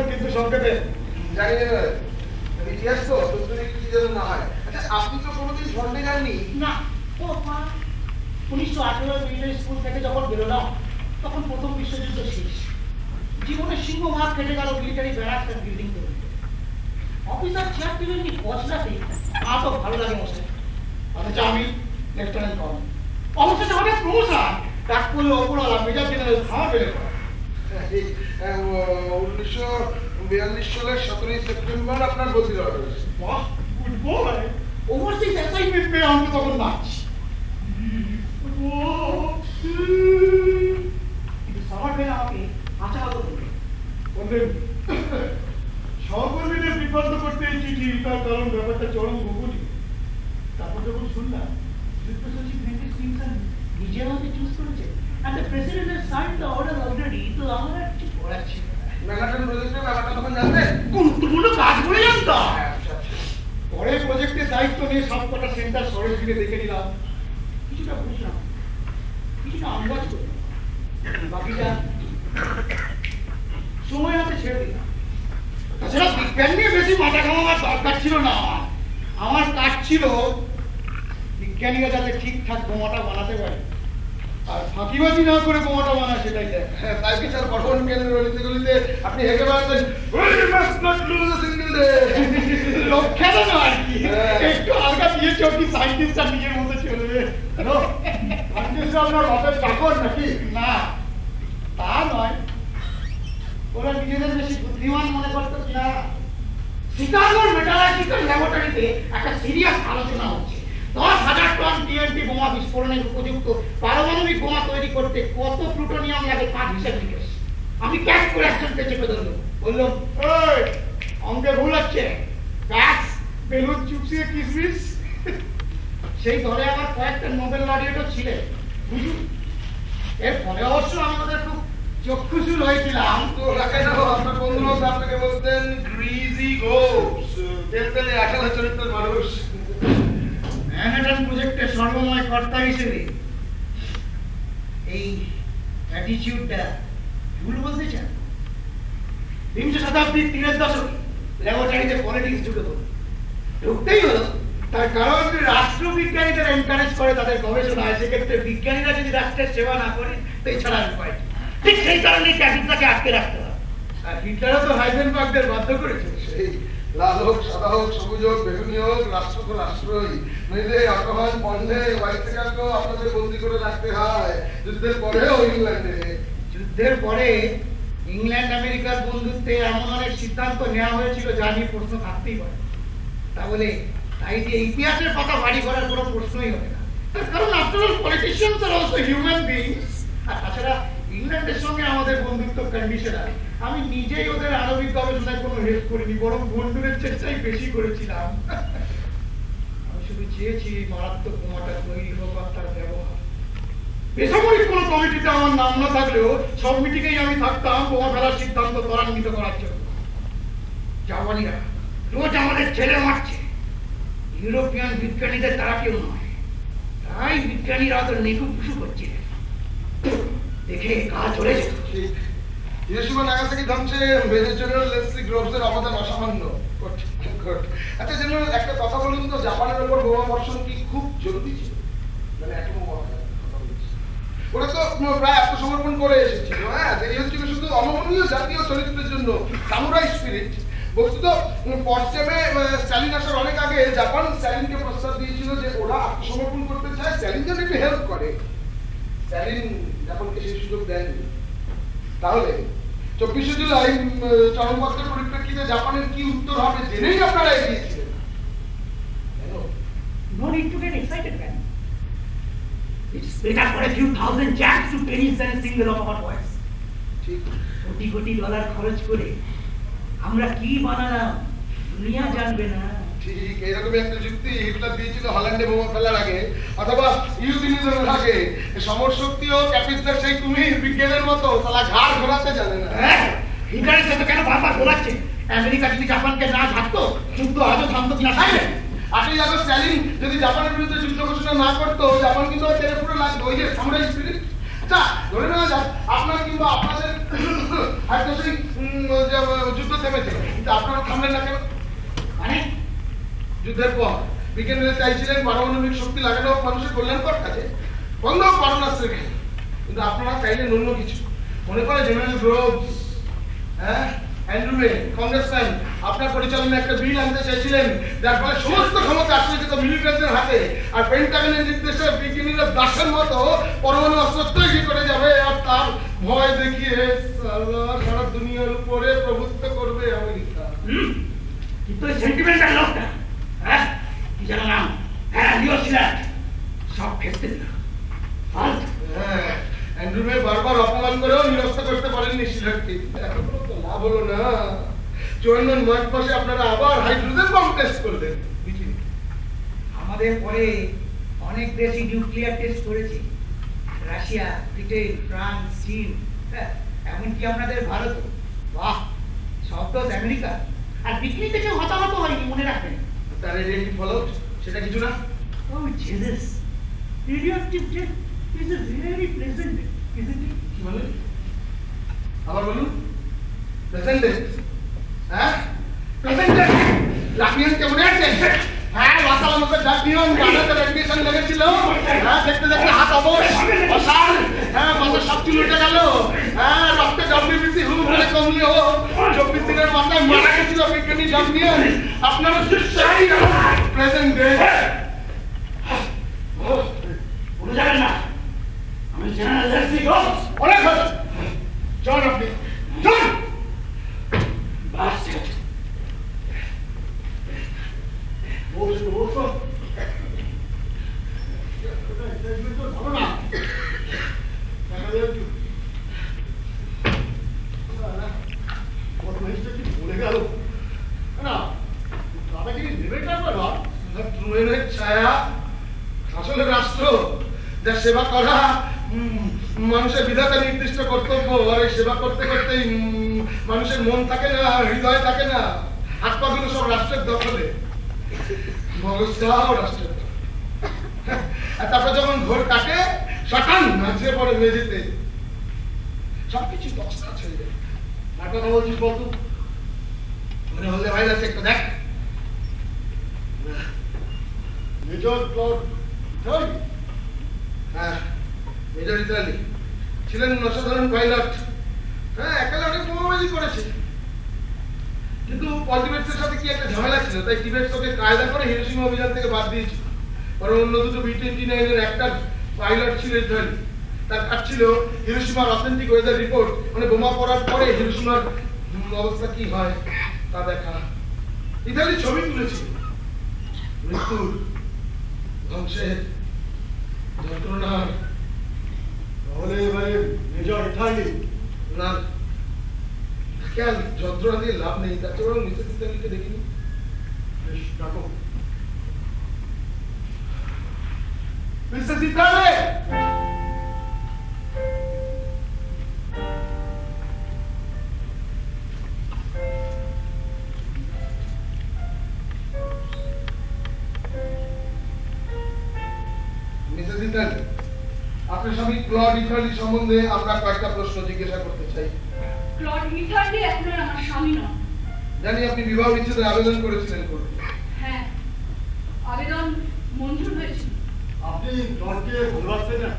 কিন্তু সংকেতে জানি না ইতিহাস তো কিছু যেন না হয়। আচ্ছা আপনি তো কোনোদিন ফ্রন্টে যাননি? না। ও মা, 1918 মিলিটারি স্কুল থেকে যখন বেরোলাম তখন প্রথম বিশ্বযুদ্ধ শেষ। জীবনে সিংহ ভাগ কেটে গেল মিলিটারি ব্যারাকস আর বিল্ডিং তৈরি। অফিসার চেয়ার টেবিল নিয়ে বসলাতে আমার তো ভালো লাগে মশাই। অথচ আমি লেফটেন্যান্ট কর্নেল, অবশেষে হঠাৎ প্রমোশন, ডাক করলে ওপরওয়ালা মেজর জেনারেল খাওয়া বেড়ে পড়ে। 1942 সালের 17 সেপ্টেম্বর আপনার বদলি অর্ডার হয়েছে। বাহ, গুড বয়। ওভারসিজ অ্যাসাইনমেন্ট পেয়ে আমি তখন নাচছি। কিন্তু সবার বেলা আমাকে আচার বললেন, সহকর্মীদের বিভ্রান্ত করতে এই চিঠি, তার কারণ ব্যাপারটা চরম গোপনীয়। তারপর যখন শুনলাম যুদ্ধ সচিব হেনরি সিম্পসন নিজের হাতে চুজ করেছে and the president has signed the order already, তো আমার আর কিছু করার ছিল না। ম্যানহাটন প্রজেক্টের ব্যাপারটা তখন জানতেন? গুরুত্বপূর্ণ কাজ বলে জানতাম। পরে প্রজেক্টের দায়িত্ব নিয়ে সবকটা সেন্টার সরে ফিরে দেখে নিলাম, কিছুটা বুঝলাম, কিছুটা আন্দাজ করলাম, বাকিটা সময় হাতে ছেড়ে দিলাম। তাছাড়া বিজ্ঞান নিয়ে বেশি মাথা ঘামাবার দরকার ছিল না। আমার কাজ ছিল বিজ্ঞানীরা যাতে ঠিকঠাক বোমাটা বানাতে পারে আর ফাঁকিবাজি না করে বোমাটা বানায় সেটাই দেখ। তাই কি স্যার গঠন কেন্দ্র গলিতে গলিতে আপনি হেঁকে বেড়াতেন, লক্ষ্যে তো না আর কি, একটু হালকা দিয়ে চোখি সাইন্টিস্টটা নিজের মতো চলবে। সাইন্টিস্টরা আপনার রথের চাকর নাকি? না, তা নয়, ওরা নিজেদের বেশি বুদ্ধিমান মনে করতো না। শিকাগোর মেটালার্জিক্যাল ল্যাবরেটরিতে একটা সিরিয়াস আলোচনা হচ্ছে 10,000 টন টিএনটি বোমা বিস্ফোরণের উপযুক্ত পারমাণবিক বোমা তৈরি করতে কত প্লুটোনিয়াম লাগে তার হিসাব নিকেশ। আমি ক্যাচ করে একজনকে চেপে ধরলো, বললাম, এই অঙ্কে ভুল হচ্ছে, ক্যাচ বেলুন চুপসিয়ে কিসমিস। সেই দলে আমার কয়েকটা নোবেল লরিয়েটও ছিলেন, বুঝুন। এর ফলে অবশ্য আমি ওদের খুব চক্ষুশূল হয়েছিলাম। তো কেন আপনার বন্ধুরা আপনাকে বলতেন গ্রিজি গোপস, তেলতেলে আঠালা চরিত্রের মানুষ। ম্যানহাটন প্রজেক্টের সর্বময় কর্তা হিসেবে এই অ্যাটিটিউডটা ভুল বলতে চান? বিংশ শতাব্দীর 3 দশকে ল্যাবরেটরিতে পলিটিক্স ঢুকে পড়ল, ঢুকতেই হলো। তার কারণ রাষ্ট্রবিজ্ঞানীদের এনকারেজ করে তাদের গবেষণায়, সেক্ষেত্রে বিজ্ঞানীরা যদি রাষ্ট্রের সেবা না করে তো এছাড়া উপায় ঠিক সেই কারণে ক্যাপিটালকে আটকে রাখতে হবে। আর হিটলারও তো হাইজেনবার্গদের বাধ্য করেছে। সেই লাল হোক, সাদা হোক, সবুজ হোক, বেগুনি হোক, রাষ্ট্র তো রাষ্ট্রই। নইলে অটোমান বন্ধে হোয়াইটসেকারকেও আপনাদের বন্দি করে রাখতে হয়। যুদ্ধের পরেও ইংল্যান্ডে, যুদ্ধের পরে ইংল্যান্ড আমেরিকার বন্ধুত্বে এমন অনেক সিদ্ধান্ত নেওয়া হয়েছিল যা নিয়ে প্রশ্ন থাকতেই পারে। তাহলে তাই যে ইতিহাসের পাতা ভারী করার কোনো প্রশ্নই হবে না। তার কারণ after all politicians are also human beings. আর তাছাড়া ইংল্যান্ডের সঙ্গে আমাদের বন্ধুত্ব কন্ডিশনাল। আমি নিজেই ওদের আণবিক গবেষণায় কোনো হেল্প করিনি, বরং বন্ধুদের চেষ্টাই বেশি করেছিলাম। আমি শুধু চেয়েছি মারাত্মক বোমাটা তৈরি হোক আর তার ব্যবহার। বেসামরিক কোনো কমিটিতে আমার নাম না থাকলেও সব মিটিংয়েই আমি থাকতাম বোমা ফেলার সিদ্ধান্ত ত্বরান্বিত করার জন্য। জাপানিরা রোজ আমাদের ছেলে মারছে, ইউরোপিয়ান বিজ্ঞানীদের তারা কেউ নয়, তাই বিজ্ঞানীরা তো নেকুপুসু করছিলেন, দেখে গা চলে যেত। হিরোশিমা নাগাসাকি ধ্বংসে মেজর জেনারেল লেসলি গ্রোভসের অবদান অসামান্য। আচ্ছা জেনারেল, একটা কথা বলুন তো, জাপানের উপর বোমা বর্ষণ কি খুব জরুরি ছিল? মানে ওরা তো প্রায় আত্মসমর্পণ করে এসেছিল। হ্যাঁ, দেরি হচ্ছিল শুধু অনমনীয় জাতীয় চরিত্রের জন্য, সামুরাই স্পিরিট। বস্তুত পশ্চিমে স্ট্যালিন আসার অনেক আগে জাপান স্ট্যালিনকে প্রস্তাব দিয়েছিল যে ওরা আত্মসমর্পণ করতে চায়, স্ট্যালিন যেন একটু হেল্প করে। স্ট্যালিন জাপানকে সেই সুযোগ দেননি। তাহলে 24শে জুলাই চরমপত্রের পরিপ্রেক্ষিতে জাপানের কি উত্তর হবে জেনেই আপনারা এগিয়েছিলেন। No need to get excited, man. It's better for a few thousand Japs to perish than a single of our boys. ঠিক, কোটি কোটি ডলার খরচ করে আমরা কি বানালাম দুনিয়া জানবে না। ঠিক এইরকমই একটা যুক্তি হিটলার দিয়েছিল হল্যান্ডে বোমা ফেলার আগে, অথবা ইউথিনিজমের আগে। সমর শক্তি ও ক্যাপিটাল সেই তুমি বিজ্ঞানের মতো তারা ঘাড় ঘোরাতে জানে না। হিটলারের সাথে কেন বারবার ঘোরাচ্ছে? আমেরিকা যদি জাপানকে না ঝাঁকতো যুদ্ধ আজও থামতো কিনা? 8ই আগস্ট স্ট্যালিন যদি জাপানের বিরুদ্ধে যুদ্ধ ঘোষণা না করতো, জাপান কিন্তু তেরে পুরো লাগতো। ওই যে সামুরাই স্পিরিট। আচ্ছা ধরে নেওয়া যাক আপনার কিংবা আপনাদের হয়তো সেই যুদ্ধ থেমেছে, কিন্তু আপনারা থামলেন না কেন? মানে যুদ্ধের পর বিজ্ঞানীরা চাইছিলেন পারমাণবিক শক্তি লাগানো হোক মানুষের কল্যাণকর কাজে, বন্ধ হোক পারমাণাস্ত্রের খেলা, কিন্তু আপনারা চাইলেন অন্য কিছু। মনে করে জেনারেল গ্রোভস, অ্যান্ড্রু কংগ্রেসম্যান আপনার পরিচালনায় একটা বিল আনতে চাইছিলেন, যার ফলে সমস্ত ক্ষমতা আসলে যেত মিলিটারিদের হাতে, আর পেন্টাগনের নির্দেশে বিজ্ঞানীরা দাসের মতো পরমাণু অস্ত্র তৈরি করে যাবে, আর তার ভয় দেখিয়ে সারা দুনিয়ার উপরে প্রভুত্ব করবে আমেরিকা। কিন্তু ওই সেন্টিমেন্টাল লোকটা, কি যেন নাম, সব ফেসতে দিল। অ্যান্ড্রু বারবার অপমান করেও নিরস্ত করতে পারেননি শিলারকে, এখন তো লাভ হলো না। 54 মার্চ মাসে আপনারা আবার হাইড্রোজেন বম্ব টেস্ট করলেন। আমাদের পরে অনেক দেশই নিউক্লিয়ার টেস্ট করেছে, রাশিয়া, ব্রিটেন, ফ্রান্স, চীন, এমনকি আপনাদের ভারত। বাহ, সব তো আমেরিকা। আর পিকনিক থেকে হতাহত হয়নি, মনে রাখবেন। তার রেডিয়েটিভ ফলআউট সেটা কিছু না? Oh Jesus, radioactive death is a very pleasant, isn't it? কি বলেন? আবার বলুন। Present day, present day. লাকিয়ান কেমন আছে? ওয়াসাল আমাকে জাতীয়ন গানাতে রেডিয়েশন লেগেছিল, দেখতে দেখতে হাত অবশ, অসার, মাথা সব চুল উঠে গেল, রক্তে ডব্লিউবিসি হুম করে কমলেও 24 দিনের মাথায় মারা গেছিল বিজ্ঞানী জাতীয়ন। আপনারা চাই প্রেজেন্ট ডে। বলে যাবেন না, আমি জেনারেল লেসলি গোস। অনেক হয়েছে, চল আপনি চল। বাস ছায়া আসলে রাষ্ট্র যা সেবা করা মানুষের বিধাতা নির্দিষ্ট কর্তব্য, আর এই সেবা করতে করতেই মানুষের মন থাকে না, হৃদয় থাকে না, হাত পা গুলো সব রাষ্ট্রের দখলে, মগজটাও রাষ্ট্রের। আর তারপর যখন ঘোর কাটে শটান নাচে পড়ে মেঝেতে, সবকিছু দশটা ছেড়ে যায়। আর কথা বলছিস বলতো, মনে হলে ভাই যাচ্ছে একটা দেখ। Major Claude Italy, major Italy ছিলেন অসাধারণ পাইলট, একালে অনেক বোমাবাজি করেছে, কিন্তু পলিটিক্সের সাথে কি একটা ঝামেলা ছিল, তাই টিবেটস ওকে কায়দা করে হিরোশিমা অভিযান থেকে বাদ দিয়েছিল। বরং অন্য দুটো B-29 এর একটা পাইলট ছিল ইতালি, তার কাজ ছিল হিরোশিমার অথেন্টিক ওয়েদার রিপোর্ট, মানে বোমা পড়ার পরে হিরোশিমার অবস্থা কি হয় তা দেখা। ইতালি ছবি তুলেছিল মৃত্যুর, ধ্বংসের, যন্ত্রণার। তাহলে এবারে মেজর ইতালি না, তাকে আর যন্ত্রণা দিয়ে লাভ নেই, তার চেয়ে বরং মিসেস ইতালিকে দেখিনি। বেশ, ডাকো। Mrs Italy! মিসেস ইতালি, আপনার স্বামী ক্লড ইতালি সম্বন্ধে আমরা কয়েকটা প্রশ্ন জিজ্ঞাসা করতে চাই। ক্লড ইতালি আপনার আমার স্বামী নন। জানি আপনি বিবাহ বিচ্ছেদের আবেদন করেছিলেন কোর্টে। হ্যাঁ, আবেদন মঞ্জুর হয়েছিল। আপনি ক্লডকে ভালোবাসতেন না?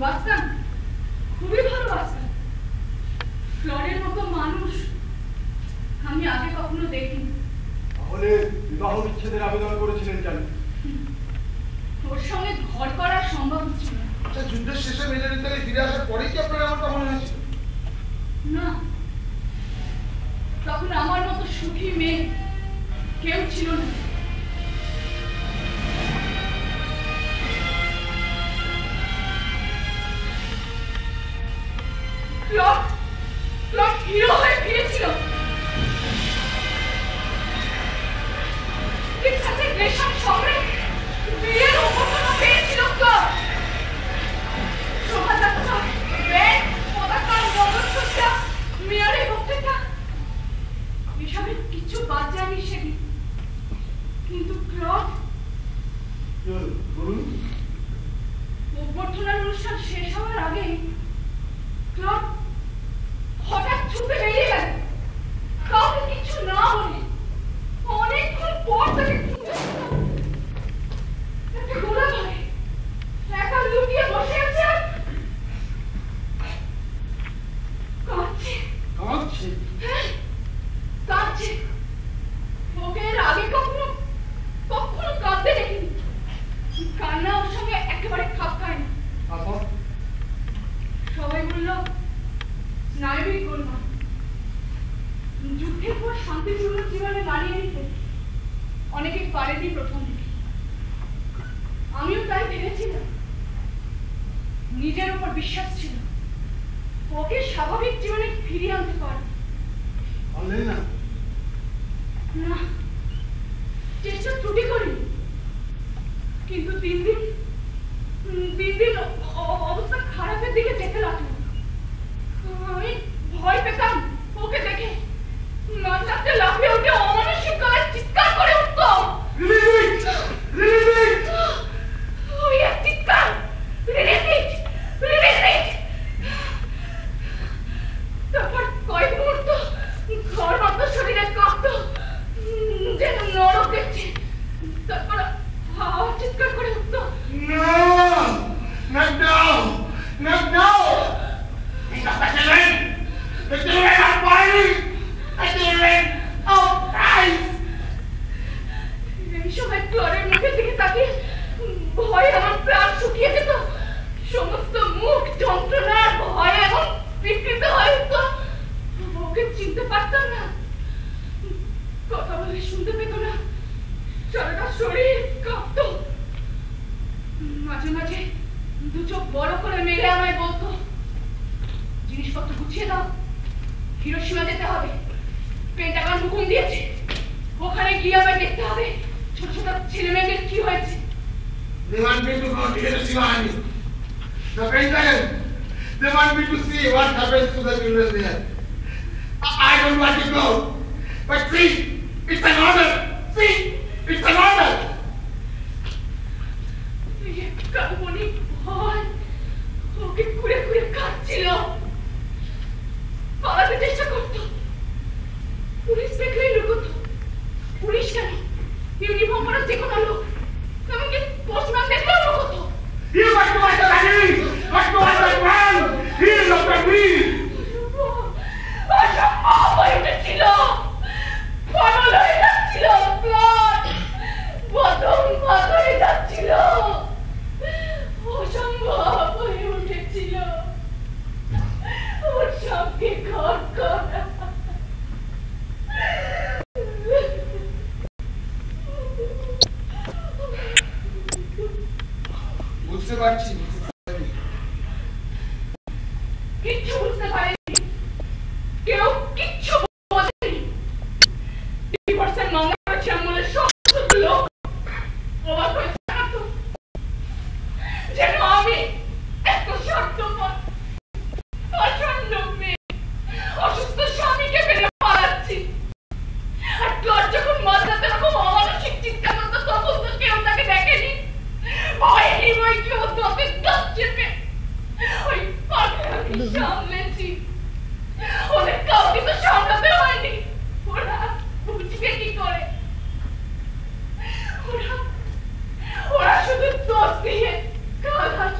বাসতাম, খুবই ভালোবাসতাম। ক্লডের মতো মানুষ আমি আগে কখনো দেখিনি। তাহলে বিবাহ বিচ্ছেদের আবেদন করেছিলেন কেন? ওর সঙ্গে ঘর করার সম্ভব ছিল না। আচ্ছা, যুদ্ধের শেষে মেজর ইতালি ফিরে আসার পরেই কি আপনার এমনটা মনে হয়েছিল? না, তখন আমার মতো সুখী মেয়ে কেউ ছিল না। ক্লড হিরো হয়ে ফিরেছিল। টেক্সাসের গ্রেশন শহরে বিয়ের উপহার পেয়েছিল ক্লড। শোভাযাত্রা, ব্যান্ড, পতাকা, মঙ্গলসূত্র, মেয়রের বক্তৃতা, এসবের কিছু বাদ যায়নি সেদিন। কিন্তু ক্লড বলুন। অভ্যর্থনার অনুষ্ঠান শেষ হওয়ার আগে ক্লড স্নায়বিক গোলমাল। যুদ্ধের পর শান্তিপূর্ণ জীবনে মানিয়ে নিতে অনেকে পারেনি প্রথম দিকে। আমিও তাই ভেবেছিলাম। নিজের উপর বিশ্বাস ছিল ওকে স্বাভাবিক জীবনে ফিরিয়ে আনতে পারবে। পারলেন না? না, চেষ্টা ত্রুটি করিনি, কিন্তু দিন দিন অবস্থা খারাপের দিকে যেতে লাগলো। আমি ভয় পেতাম ওকে দেখে। মাঝরাতে লাফিয়ে উঠে অমানসিক গলায় চিৎকার করে উঠতাম, ওই এক চিৎকার, তারপর কয়েক মুহূর্ত ঘর মত শরীরে কাঁপত, যেন নরক দেখছে। তারপর আবার চিৎকার করে উঠত, এই সময় ক্লরের মুখের দিকে তাকিয়ে ভয়ে আমার প্রাণ শুকিয়ে যেত। সমস্ত মুখ যন্ত্রণার ভয়ে এবং বিকৃত হয়ে উঠত। ওকে চিনতে পারতাম না, কথা বলে শুনতে পেত না, সারাটা শরীর কাঁপত। মাঝে মাঝে দু চোখ বড় করে মেরে আমায় বলতো, জিনিসপত্র গুছিয়ে দাও, হিরোশিমা যেতে হবে, পেন্টাগন হুকুম দিয়েছে, ওখানে গিয়ে আমায় দেখতে হবে ছোট ছোট ছেলে মেয়েদের কি হয়েছে। They want me to go to Hiroshima, the Pentagon. They want me to see what happens to the children there. I don't want to go, but see, it's an order. See, it's an order. কাল্পনিক ভয় ওকে কুড়ে কুড়ে খাচ্ছিল। পালাতে চেষ্টা করত, police দেখলেই লুকোত। Police কেন, ইউনিফর্ম পরা যে কোনো লোক, এমনকি পোস্টম্যান দেখলেও লুকোত। You must go after me! Must go after man! He is after me! অসম্ভব হয়ে উঠেছিল, পাগল হয়ে যাচ্ছিল, বদম হয়ে যাচ্ছিল, অসম্ভব হয়ে উঠেছিল ওর সঙ্গে ঘর করা। বুঝতে পারছি, কিচ্ছু বুঝতে পারেনি, কেউ কিচ্ছু বোঝেনি। ডিভোর্সের মামলা করেছিলাম বলে সমস্ত লোক অবাক হয়ে থাকতো, যেন আমি এত স্বার্থপর অসন্ন মেয়ে অসুস্থ স্বামীকে ফেলে পালাচ্ছি। আর ক্লড যখন মাঝরাতে এরকম অমানসিক চিৎকার করতো, তখন তো কেউ তাকে দেখেনি। ভয়ে নিবই কেউ তোকে দাঁত চেপে ওই পাগলাকে সামলেছি। ওদের কাউকে তো সামলাতে হয়নি, ওরা বুঝবে কি করে? ওরা শুধু দোষ দিয়ে গালাগাল।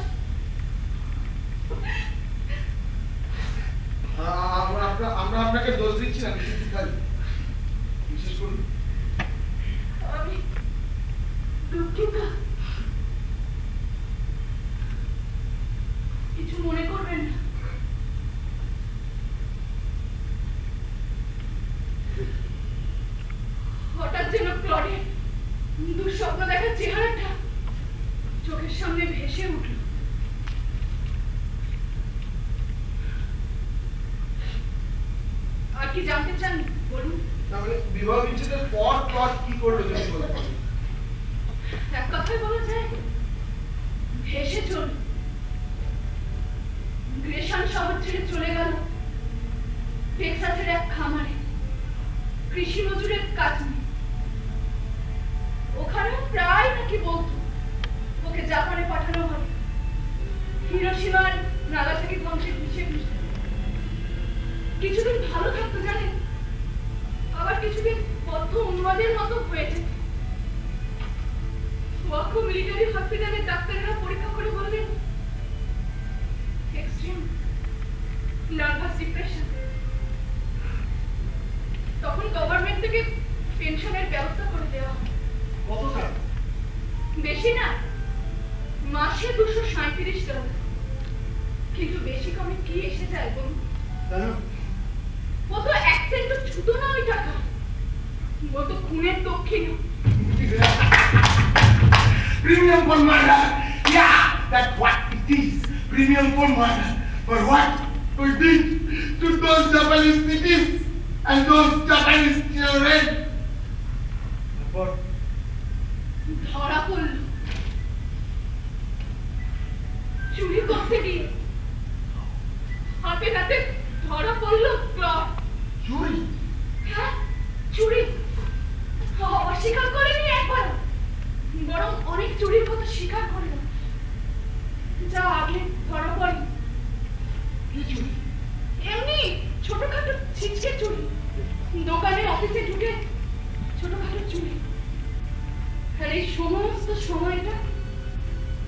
আমরা আপনাকে দোষ দিচ্ছি না, বিশেষ করুন। আমি দুঃখিত, কিছু মনে করবেন না। হঠাৎ যেন ক্লডে দুঃস্বপ্ন দেখার চেহারাটা চোখের সামনে ভেসে উঠল। আর কি জানতে চান বলুন? তাহলে বিবাহ বিচ্ছেদের পর ক্লড কি করলো যদি বলতেন? এক কথায় বলা যায় ভেসে চল। গ্রেশান শহর ছেড়ে চলে গেল টেক্সাসের এক খামারে কৃষি মজুরের কাজ নিয়ে। ওখানেও প্রায় নাকি বলতো ওকে জাপানে পাঠানো হবে, হিরোশিমার নাগাসাকি ধ্বংসের হিসেব নিতে। কিছুদিন ভালো থাকতো জানেন, আবার কিছুদিন বদ্ধ উন্মাদের মতো হয়ে যেত। ওয়াকো মিলিটারি হসপিটালের ডাক্তারেরা পরীক্ষা করে বললেন এক্সট্রিম নার্ভাস ডিপ্রেশন। তখন গভর্নমেন্ট থেকে পেনশনের ব্যবস্থা করে দেওয়া হয়। কত টাকা? বেশি না, মাসে $237। কিন্তু বেশি কমে কি এসে যায় বলুন? কেন? ও তো খুনের দক্ষিণ। Premium for murder. Yeah, that's what it is. Premium for murder. For what? We did to those Japanese cities and those Japanese children. তারপর ধরা পড়ল চুরি করতে গিয়ে। হাতে নাতে ধরা পড়ল ক্লড। চুরি? হ্যাঁ, চুরি। অস্বীকার করেনি একবার, বরং অনেক চুরির কথা স্বীকার করল, যা আগে ধরা পড়ে। কি চুরি? এমনি ছোটখাটো ছিচকে চুরি, দোকানে অফিসে ঢুকে ছোটখাটো চুরি। আর এই সমস্ত সময়টা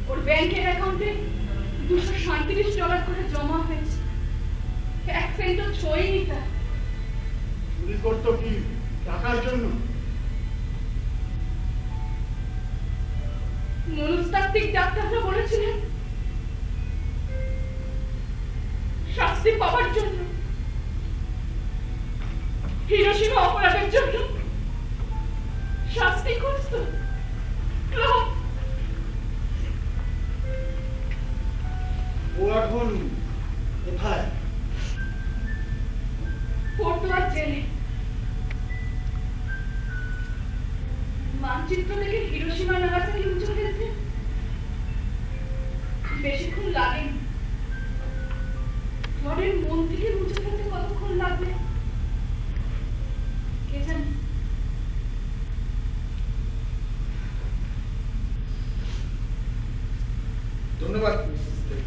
ওর ব্যাংকের অ্যাকাউন্টে $237 করে জমা হয়েছে। 1 সেন্টও ছোঁয়নি তার। চুরি করতো কি টাকার জন্য? মনস্তাত্ত্বিক ডাক্তাররা বলেছিলেন শাস্তি পাওয়ার জন্য, হিরোশিমা অপরাধের জন্য শাস্তি খুঁজত। ও এখন কোথায়? পড়ুয়ার জেলে। মানচিত্র থেকে হিরোশিমা নাগাসাকি মুছে ফেলতে বেশিক্ষণ লাগেনি। ঘরের মন থেকে মুছে ফেলতে কতক্ষণ লাগবে কে জানে। ধন্যবাদ মিসেস দেব।